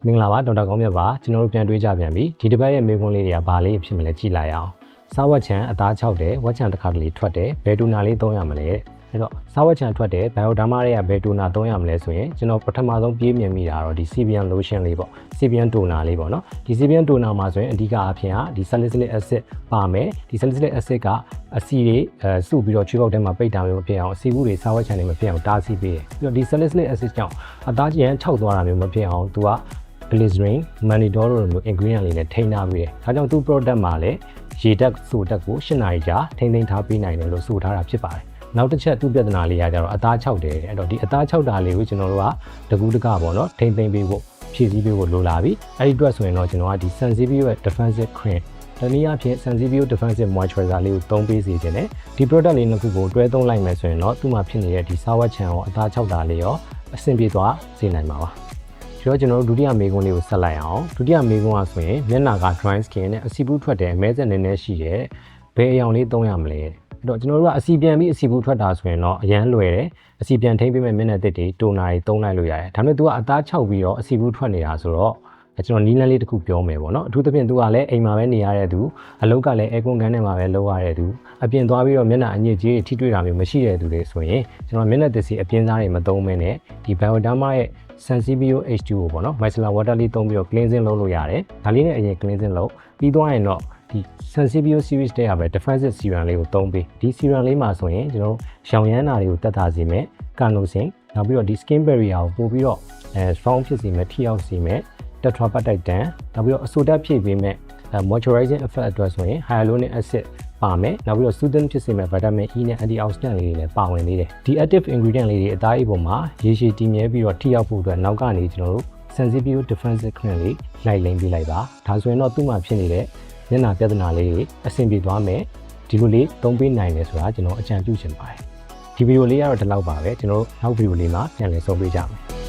မင်္ဂလာပါဒေါက်တာကောင်းမြတ်ပါကျွန်တော်တို့ပြန်တွေ့ကြပြန်ပြီဒီတစ်ပတ်ရဲ့မေးခွန်းလေးတွေကဘာလေးဖြစ်မလဲကြည့်လိုက်အောင်စားဝတ်ချံအသား6တယ်ဝတ်ချံတစ်ခါတလေထွက်တယ်ဘယ်တူနာလေးသုံးရမလဲအဲ့တော့စားဝတ်ချံထွက်တယ်ဘိုင်ယိုဒါမာတွေကဘယ်တူနာသုံးရမလဲဆိုရင်ကျွန်တော်ပထမဆုံးပြေးမြင်မိတာတော့ဒီ CBN lotion လေးပေါ့ CBN toner လေးပေါ့နော်ဒီ CBN toner မှာဆိုရင်အဓိကအဖြစ်ဟာဒီ salicylic acid ပါမယ်ဒီ salicylic acid ကအဆီတွေစုပြီးတော့ချွေးပေါက်ထဲမှာပိတ်တာမျိုးမဖြစ်အောင်အဆီဘူးတွေစားဝတ်ချံတွေမဖြစ်အောင်တားဆီးပေးတယ်ပြီးတော့ဒီ salicylic acid ကြောင့်အသားကျန်ခြောက်သွားတာမျိုးမဖြစ်အောင်သူကglycerin, mannitol တို့လို ingredient လေးနဲ့ထိန်းထားပြီးတယ်။ဒါကြောင့်သူ့ product မှာလည်းရေဓာတ်ဆိုဓာတ်ကို8နာရီကြာထိန်းသိမ်းထားပေးနိုင်တယ်လို့ဆိုထားတာဖြစ်ပါတယ်။နောက်တစ်ချက်သူ့ပြဿနာလေးကကြတော့အသား6တယ်။အဲ့တော့ဒီအသား6တာလေးကိုကျွန်တော်တို့ကတကူးတကပေါ့နော်ထိန်းသိမ်းပေးဖို့ဖြည့်ဆည်းပေးဖို့လိုလာပြီ။အဲ့ဒီအတွက်ဆိုရင်တော့ကျွန်တော်ကဒီ Sensibio ရဲ့ defensive cream တနည်းအားဖြင့် Sensibio defensive moisturizer လေးကိုသုံးပေးစီခြင်းနဲ့ဒီ product လေးနှစ်ခုကိုတွဲသုံးလိုက်မယ်ဆိုရင်တော့သူ့မှာဖြစ်နေတဲ့ဒီစားဝတ်ချံရောအသား6တာလေးရောအဆင်ပြေသွားစေနိုင်ပါပါ။ကျွန်တော်ဒုတိယမေးခွန်းလေးကိုဆက်လိုက်အောင်ဒုတိယမေးခွန်းကဆိုရင်မျက်နှာက dry skin နဲ့အဆီဘူးထွက်တယ်အမဲဆက်နည်းနည်းရှိတယ်ဘယ်အရောင်လေးသုံးရမလဲအဲ့တော့ကျွန်တော်တို့ကအဆီပြန်ပြီးအဆီဘူးထွက်တာဆိုရင်တော့အရန်လွယ်တယ်အဆီပြန်ထိန်းပေးမဲ့မျက်နှာသစ်တွေတိုနာတွေသုံးလိုက်လို့ရတယ်ဒါပေမဲ့ तू ကအသား6ပြီးတော့အဆီဘူးထွက်နေတာဆိုတော့ကျွန်တော်နီးလန်းလေးတစ်ခုပြောမယ်ပေါ့နော်အထူးသဖြင့် तू ကလည်းအိမ်မှာပဲနေရတဲ့သူအလုပ်ကလည်း air con ကန်ထဲမှာပဲလုပ်ရတဲ့သူအပြင်သွားပြီးတော့မျက်နှာအညစ်အကြေးတွေထိတွေ့တာမျိုးမရှိတဲ့သူတွေဆိုရင်ကျွန်တော်မျက်နှာသစ်စီအပြင်းစားတွေမသုံးမင်းနဲ့ဒီ Bioderma ရဲ့ Sensibio H2O ပေါ့နော် micellar water လေးသုံးပြီးတော့ cleansing လုပ်လို့ရတယ်ဒါလေးနဲ့အရင် cleansing လုပ်ပြီးသွားရင်တော့ဒီ Sensibio series တဲ့ကပဲ defensive serum လေးကိုသုံးပြီးဒီ serum လေးမှာဆိုရင်ကျွန်တော်ရောင်ရမ်းတာတွေကိုတက်တာစေမယ် carnosin နောက်ပြီးတော့ဒီ skin barrier ကိုပို့ပြီးတော့strong ဖြစ်စေမယ်ထိရောက်စေမယ်tetrapeptide နောက်ပြီးတော့အဆိုဓာတ်ဖြည့်ပေးမဲ့ moisturizing effect အတွက်ဆိုရင် hyaluronic acid ပါမယ်နောက်ပြီးတော့ soothing ဖြစ်စေမဲ့ vitamin E နဲ့ antioxidant လေးတွေလည်းပါဝင်နေတယ်ဒီ active ingredient လေးတွေအသားအိတ်ပေါ်မှာရေရှည်တည်မြဲပြီးတော့ထိရောက်ဖို့အတွက်နောက်ကနေကျွန်တော်တို့ Sensibio defensive cream လေးလိုက်လိမ့်ပေးလိုက်ပါဒါဆိုရင်တော့သူ့မှာဖြစ်နေတဲ့မျက်နှာပြဿနာလေးတွေအဆင်ပြေသွားမယ်ဒီလိုလေးသုံးပေးနိုင်တယ်ဆိုတာကျွန်တော်အကြံပြုချင်ပါတယ်ဒီဗီဒီယိုလေးကတော့ဒီလောက်ပါပဲကျွန်တော်တို့နောက်ဗီဒီယိုလေးမှာပြန်လည်ဆုံတွေ့ကြမယ်